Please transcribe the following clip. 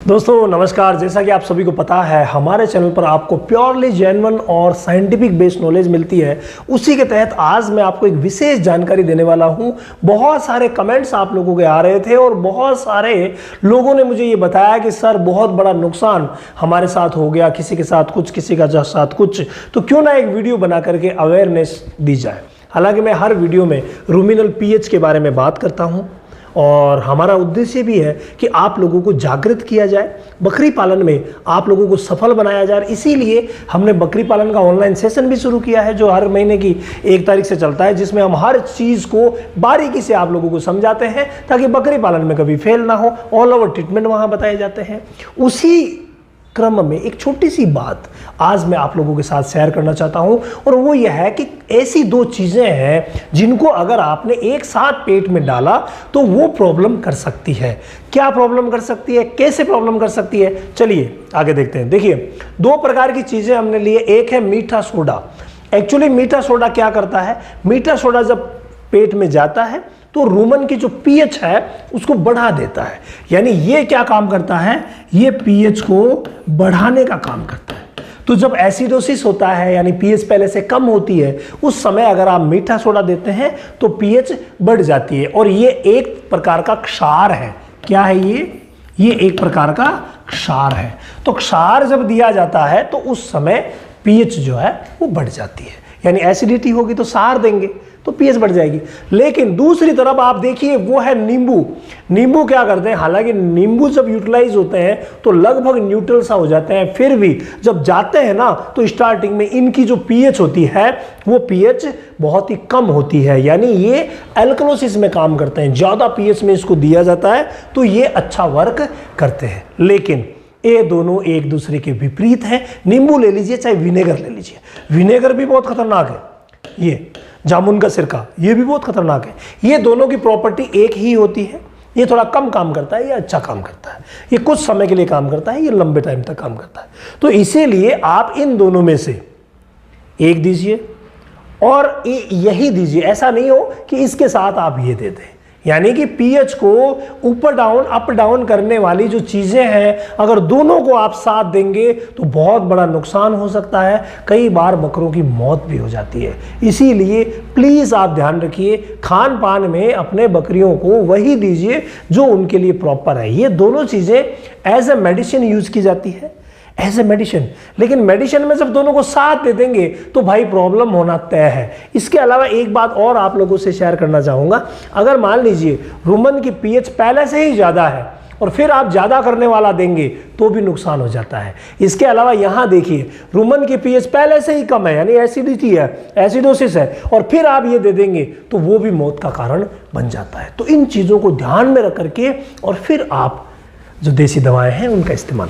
दोस्तों नमस्कार। जैसा कि आप सभी को पता है, हमारे चैनल पर आपको प्योरली जेन्युइन और साइंटिफिक बेस्ड नॉलेज मिलती है। उसी के तहत आज मैं आपको एक विशेष जानकारी देने वाला हूं। बहुत सारे कमेंट्स आप लोगों के आ रहे थे और बहुत सारे लोगों ने मुझे ये बताया कि सर बहुत बड़ा नुकसान हमारे साथ हो गया, किसी के साथ कुछ, किसी का साथ कुछ, तो क्यों ना एक वीडियो बना करके अवेयरनेस दी जाए। हालांकि मैं हर वीडियो में रूमिनल पीएच के बारे में बात करता हूं और हमारा उद्देश्य भी है कि आप लोगों को जागृत किया जाए, बकरी पालन में आप लोगों को सफल बनाया जाए। इसीलिए हमने बकरी पालन का ऑनलाइन सेशन भी शुरू किया है, जो हर महीने की 1 तारीख से चलता है, जिसमें हम हर चीज़ को बारीकी से आप लोगों को समझाते हैं ताकि बकरी पालन में कभी फेल ना हो। ऑल ओवर ट्रीटमेंट वहाँ बताए जाते हैं। उसी क्रम में एक छोटी सी बात आज मैं आप लोगों के साथ शेयर करना चाहता हूं और वो यह है कि ऐसी 2 चीजें हैं जिनको अगर आपने एक साथ पेट में डाला तो वो प्रॉब्लम कर सकती है। क्या प्रॉब्लम कर सकती है, कैसे प्रॉब्लम कर सकती है, चलिए आगे देखते हैं। देखिए 2 प्रकार की चीजें हमने लिए। एक है मीठा सोडा। एक्चुअली मीठा सोडा क्या करता है, मीठा सोडा जब पेट में जाता है तो रूमन की जो पीएच है उसको बढ़ा देता है। यानी ये क्या काम करता है, ये पीएच को बढ़ाने का काम करता है। तो जब एसिडोसिस होता है यानी पीएच पहले से कम होती है, उस समय अगर आप मीठा सोडा देते हैं तो पीएच बढ़ जाती है। और ये एक प्रकार का क्षार है। क्या है ये एक प्रकार का क्षार है। तो क्षार जब दिया जाता है तो उस समय पीएच जो है वो बढ़ जाती है। यानी एसिडिटी होगी तो क्षार देंगे तो पीएच बढ़ जाएगी। लेकिन दूसरी तरफ आप देखिए वो है नींबू। नींबू क्या करते हैं, हालांकि नींबू जब यूटिलाइज होते हैं तो लगभग न्यूट्रल सा हो जाते हैं, फिर भी जब जाते हैं ना तो स्टार्टिंग में इनकी जो पीएच होती है वो पीएच बहुत ही कम होती है। यानी ये एल्कलोसिस में काम करते हैं, ज़्यादा पीएच में इसको दिया जाता है तो ये अच्छा वर्क करते हैं। लेकिन ये दोनों एक दूसरे के विपरीत हैं। नींबू ले लीजिए चाहे विनेगर ले लीजिए, विनेगर भी बहुत खतरनाक है। ये जामुन का सिरका ये भी बहुत खतरनाक है। ये दोनों की प्रॉपर्टी एक ही होती है। ये थोड़ा कम काम करता है, ये अच्छा काम करता है, ये कुछ समय के लिए काम करता है, ये लंबे टाइम तक काम करता है। तो इसीलिए आप इन दोनों में से एक दीजिए और यही दीजिए। ऐसा नहीं हो कि इसके साथ आप ये दे दें। यानी कि पीएच को ऊपर डाउन अप डाउन करने वाली जो चीज़ें हैं, अगर दोनों को आप साथ देंगे तो बहुत बड़ा नुकसान हो सकता है। कई बार बकरों की मौत भी हो जाती है। इसीलिए प्लीज़ आप ध्यान रखिए, खान पान में अपने बकरियों को वही दीजिए जो उनके लिए प्रॉपर है। ये दोनों चीज़ें एज ए मेडिसिन यूज़ की जाती है, एज ए मेडिसिन। लेकिन मेडिसिन में जब दोनों को साथ दे देंगे तो भाई प्रॉब्लम होना तय है। इसके अलावा एक बात और आप लोगों से शेयर करना चाहूँगा। अगर मान लीजिए रूमन की पीएच पहले से ही ज़्यादा है और फिर आप ज़्यादा करने वाला देंगे तो भी नुकसान हो जाता है। इसके अलावा यहाँ देखिए रूमन की पीएच पहले से ही कम है, यानी एसिडिटी है, एसिडोसिस है, और फिर आप ये दे देंगे तो वो भी मौत का कारण बन जाता है। तो इन चीज़ों को ध्यान में रख करके और फिर आप जो देसी दवाएँ हैं उनका इस्तेमाल